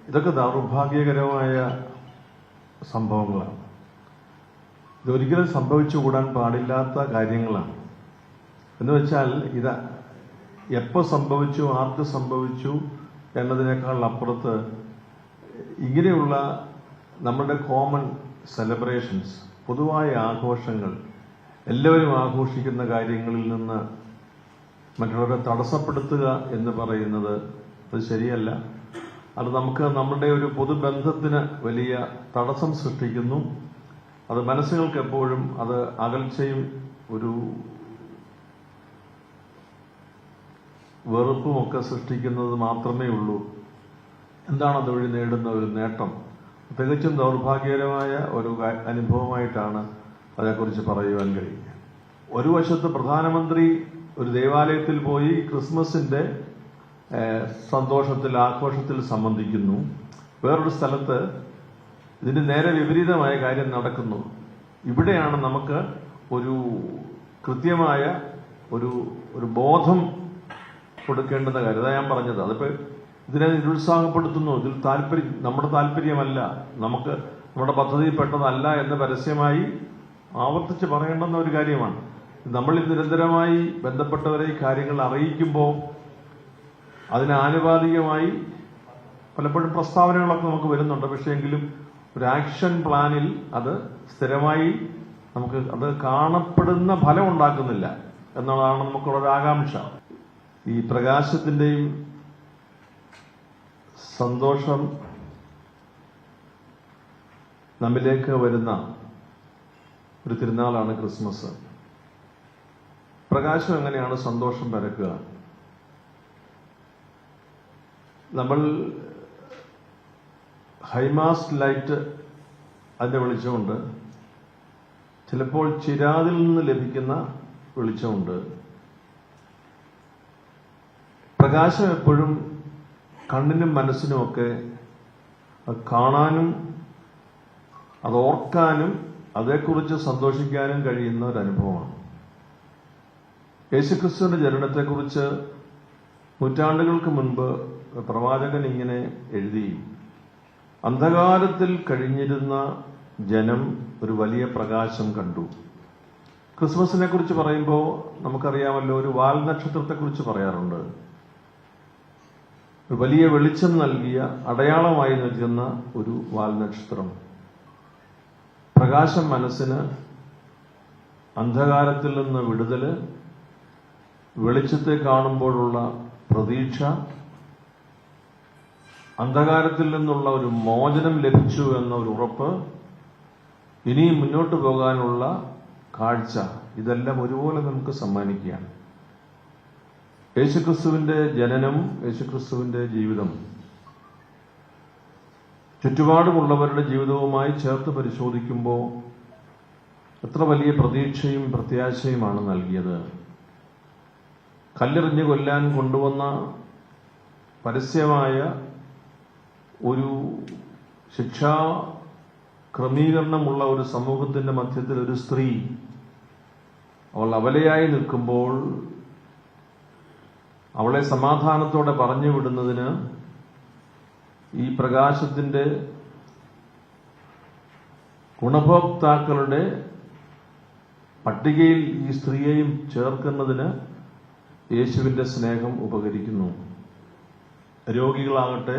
ഇതൊക്കെ ദൗർഭാഗ്യകരമായ സംഭവങ്ങളാണ്. ഇതൊരിക്കലും സംഭവിച്ചുകൂടാൻ പാടില്ലാത്ത കാര്യങ്ങളാണ്. എന്ന് വെച്ചാൽ ഇത് എപ്പോൾ സംഭവിച്ചു, ആർക്ക് സംഭവിച്ചു എന്നതിനേക്കാൾ അപ്പുറത്ത് ഇങ്ങനെയുള്ള നമ്മുടെ കോമൺ സെലിബ്രേഷൻസ്, പൊതുവായ ആഘോഷങ്ങൾ, എല്ലാവരും ആഘോഷിക്കുന്ന കാര്യങ്ങളിൽ നിന്ന് മറ്റുള്ളവരെ തടസ്സപ്പെടുത്തുക എന്ന് പറയുന്നത് അത് ശരിയല്ല. അത് നമുക്ക് നമ്മുടെ ഒരു പൊതുബന്ധത്തിന് വലിയ തടസ്സം സൃഷ്ടിക്കുന്നു. അത് മനസ്സുകൾക്ക് എപ്പോഴും അത് അകൽച്ചയും ഒരു വെറുപ്പുമൊക്കെ സൃഷ്ടിക്കുന്നത് മാത്രമേ ഉള്ളൂ. എന്താണ് അതുവഴി നേടുന്ന ഒരു നേട്ടം? തികച്ചും ദൗർഭാഗ്യകരമായ ഒരു അനുഭവമായിട്ടാണ് അതേക്കുറിച്ച് പറയുവാൻ കഴിയുക. ഒരു വശത്ത് പ്രധാനമന്ത്രി ഒരു ദേവാലയത്തിൽ പോയി ക്രിസ്മസിന്റെ സന്തോഷത്തിൽ, ആഘോഷത്തിൽ സംബന്ധിക്കുന്നു. വേറൊരു സ്ഥലത്ത് ഇതിന് നേരെ വിപരീതമായ കാര്യം നടക്കുന്നു. ഇവിടെയാണ് നമുക്ക് ഒരു കൃത്യമായ ഒരു ബോധം കൊടുക്കേണ്ടുന്ന കാര്യം. അതാ ഞാൻ പറഞ്ഞത്. അതിപ്പോ ഇതിനെ നിരുത്സാഹപ്പെടുത്തുന്നു. ഇതിൽ നമ്മുടെ താല്പര്യമല്ല, നമ്മുടെ പദ്ധതിയിൽപ്പെട്ടതല്ല എന്ന് പരസ്യമായി ആവർത്തിച്ച് പറയേണ്ടുന്ന ഒരു കാര്യമാണ്. നമ്മൾ നിരന്തരമായി ബന്ധപ്പെട്ടവരെ ഈ കാര്യങ്ങൾ അറിയിക്കുമ്പോൾ അതിന് ആനുപാതികമായി പലപ്പോഴും പ്രസ്താവനകളൊക്കെ നമുക്ക് വരുന്നുണ്ട്. പക്ഷേ എങ്കിലും ഒരു ആക്ഷൻ പ്ലാനിൽ അത് സ്ഥിരമായി നമുക്ക് അത് കാണപ്പെടുന്ന ഫലം ഉണ്ടാക്കുന്നില്ല എന്നുള്ളതാണ് നമുക്കുള്ളൊരു ആകാംക്ഷ. ഈ പ്രകാശത്തിന്റെയും സന്തോഷം നമ്മിലേക്ക് വരുന്ന ഒരു തിരുനാളാണ് ക്രിസ്മസ്. പ്രകാശം എങ്ങനെയാണ് സന്തോഷം പരക്കുക? നമ്മൾ ഹൈമാസ്റ്റ് ലൈറ്റ് അതിന്റെ വെളിച്ചമുണ്ട്, ചിലപ്പോൾ ചിരാതിൽ നിന്ന് ലഭിക്കുന്ന വെളിച്ചമുണ്ട്. പ്രകാശം എപ്പോഴും കണ്ണിനും മനസ്സിനുമൊക്കെ അത് കാണാനും അത് ഓർക്കാനും അതേക്കുറിച്ച് സന്തോഷിക്കാനും കഴിയുന്ന ഒരു അനുഭവമാണ്. യേശുക്രിസ്തുവിന്റെ ജനനത്തെക്കുറിച്ച് നൂറ്റാണ്ടുകൾക്ക് മുൻപ് പ്രവാചകൻ ഇങ്ങനെ എഴുതി: അന്ധകാരത്തിൽ കഴിഞ്ഞിരുന്ന ജനം ഒരു വലിയ പ്രകാശം കണ്ടു. ക്രിസ്മസിനെ കുറിച്ച് പറയുമ്പോൾ നമുക്കറിയാമല്ലോ, ഒരു വാൽനക്ഷത്രത്തെക്കുറിച്ച് പറയാറുണ്ട്. ഒരു വലിയ വെളിച്ചം നൽകിയ, അടയാളമായി നിൽക്കുന്ന ഒരു വാൽനക്ഷത്രം. പ്രകാശം മനസ്സിന് അന്ധകാരത്തിൽ നിന്ന് വിടുതല്, വെളിച്ചത്തെ കാണുമ്പോഴുള്ള പ്രതീക്ഷ, അന്ധകാരത്തിൽ നിന്നുള്ള ഒരു മോചനം ലഭിച്ചു എന്ന ഒരു ഉറപ്പ്, ഇനിയും മുന്നോട്ട് പോകാനുള്ള കാഴ്ച, ഇതെല്ലാം ഒരുപോലെ നമുക്ക് സമ്മാനിക്കുകയാണ്. യേശുക്രിസ്തുവിന്റെ ജനനം, യേശുക്രിസ്തുവിന്റെ ജീവിതം ചുറ്റുപാടുമുള്ളവരുടെ ജീവിതവുമായി ചേർത്ത് പരിശോധിക്കുമ്പോൾ എത്ര വലിയ പ്രതീക്ഷയും പ്രത്യാശയുമാണ് നൽകിയത്. കല്ലെറിഞ്ഞു കൊല്ലാൻ കൊണ്ടുവന്ന പരസ്യമായ ഒരു ശിക്ഷാ ക്രമീകരണമുള്ള ഒരു സമൂഹത്തിന്റെ മധ്യത്തിൽ ഒരു സ്ത്രീ അവൾ അബലയായി നിൽക്കുമ്പോൾ അവളെ സമാധാനത്തോടെ പറഞ്ഞു വിടുന്നതിന് ഈ പ്രകാശത്തിന്റെ ഗുണഭോക്താക്കളുടെ പട്ടികയിൽ ഈ സ്ത്രീയെയും ചേർക്കുന്നതിന് യേശുവിന്റെ സ്നേഹം ഉപകരിക്കുന്നു. രോഗികളാകട്ടെ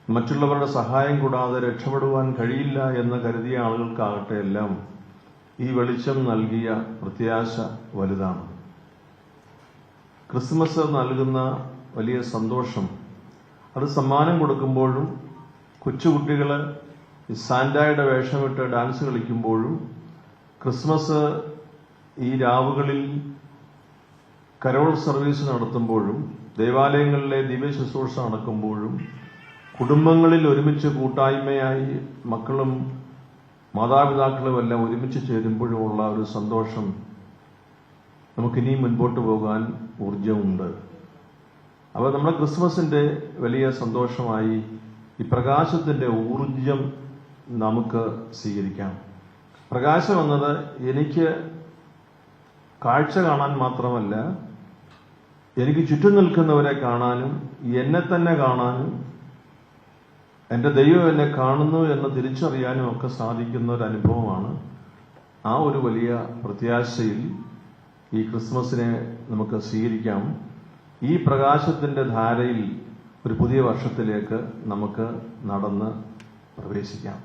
മറ്റുള്ളവരുടെ സഹായം കൂടാതെ രക്ഷപ്പെടുവാൻ കഴിയില്ല എന്ന് കരുതിയ ആളുകൾക്കാകട്ടെ എല്ലാം ഈ വെളിച്ചം നൽകിയ പ്രത്യാശ വലുതാണ്. ക്രിസ്മസ് നൽകുന്ന വലിയ സന്തോഷം, അത് സമ്മാനം കൊടുക്കുമ്പോഴും കൊച്ചുകുട്ടികള് സാന്റായുടെ വേഷമിട്ട് ഡാൻസ് കളിക്കുമ്പോഴും, ക്രിസ്മസ് ഈ രാവുകളിൽ കരോൾ സർവീസ് നടത്തുമ്പോഴും, ദേവാലയങ്ങളിലെ ദിവ്യ ശുശ്രൂഷ നടക്കുമ്പോഴും, കുടുംബങ്ങളിൽ ഒരുമിച്ച് കൂട്ടായ്മയായി മക്കളും മാതാപിതാക്കളും എല്ലാം ഒരുമിച്ച് ചേരുമ്പോഴുമുള്ള ഒരു സന്തോഷം നമുക്കിനിയും മുൻപോട്ട് പോകാൻ ഊർജമുണ്ട്. അപ്പോൾ നമ്മുടെ ക്രിസ്മസിന്റെ വലിയ സന്തോഷമായി ഈ പ്രകാശത്തിന്റെ ഊർജം നമുക്ക് സ്വീകരിക്കാം. പ്രകാശം എന്നത് എനിക്ക് കാഴ്ച കാണാൻ മാത്രമല്ല, എനിക്ക് ചുറ്റും നിൽക്കുന്നവരെ കാണാനും എന്നെ തന്നെ കാണാനും എൻ്റെ ദൈവം എന്നെ കാണുന്നു എന്ന് തിരിച്ചറിയാനും ഒക്കെ സാധിക്കുന്ന ഒരു അനുഭവമാണ്. ആ ഒരു വലിയ പ്രത്യാശയിൽ ഈ ക്രിസ്മസിനെ നമുക്ക് സ്വീകരിക്കാം. ഈ പ്രകാശത്തിന്റെ ധാരയിൽ ഒരു പുതിയ വർഷത്തിലേക്ക് നമുക്ക് നടന്ന് പ്രവേശിക്കാം.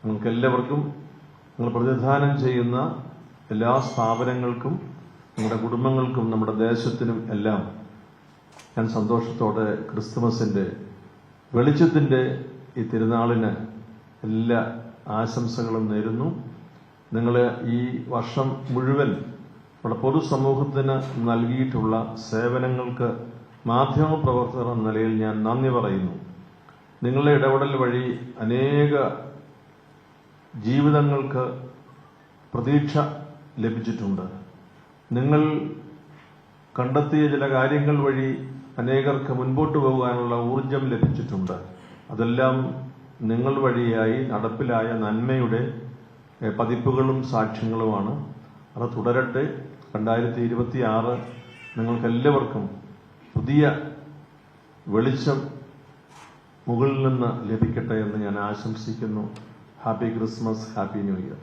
നിങ്ങൾക്കെല്ലാവർക്കും നിങ്ങൾ പ്രതിനിധാനം ചെയ്യുന്ന എല്ലാ സ്ഥാപനങ്ങൾക്കും നമ്മുടെ കുടുംബങ്ങൾക്കും നമ്മുടെ ദേശത്തിനും എല്ലാം ഞാൻ സന്തോഷത്തോടെ ക്രിസ്തുമസിന്റെ വെളിച്ചത്തിന്റെ ഈ തിരുനാളിന് എല്ലാ ആശംസകളും നേരുന്നു. നിങ്ങൾ ഈ വർഷം മുഴുവൻ നമ്മുടെ പൊതുസമൂഹത്തിന് നൽകിയിട്ടുള്ള സേവനങ്ങൾക്ക് മാധ്യമപ്രവർത്തകർ എന്ന നിലയിൽ ഞാൻ നന്ദി പറയുന്നു. നിങ്ങളുടെ ഇടപെടൽ വഴി അനേക ജീവിതങ്ങൾക്ക് പ്രതീക്ഷ ലഭിച്ചിട്ടുണ്ട്. നിങ്ങൾ കണ്ടെത്തിയ ചില കാര്യങ്ങൾ വഴി അനേകർക്ക് മുൻപോട്ട് പോകാനുള്ള ഊർജം ലഭിച്ചിട്ടുണ്ട്. അതെല്ലാം നിങ്ങൾ വഴിയായി നടപ്പിലായ നന്മയുടെ പതിപ്പുകളും സാക്ഷ്യങ്ങളുമാണ്. അത് തുടരട്ടെ. 2026 നിങ്ങൾക്കെല്ലാവർക്കും പുതിയ വെളിച്ചം മുകളിൽ നിന്ന് ലഭിക്കട്ടെ എന്ന് ഞാൻ ആശംസിക്കുന്നു. Happy Christmas, happy new year.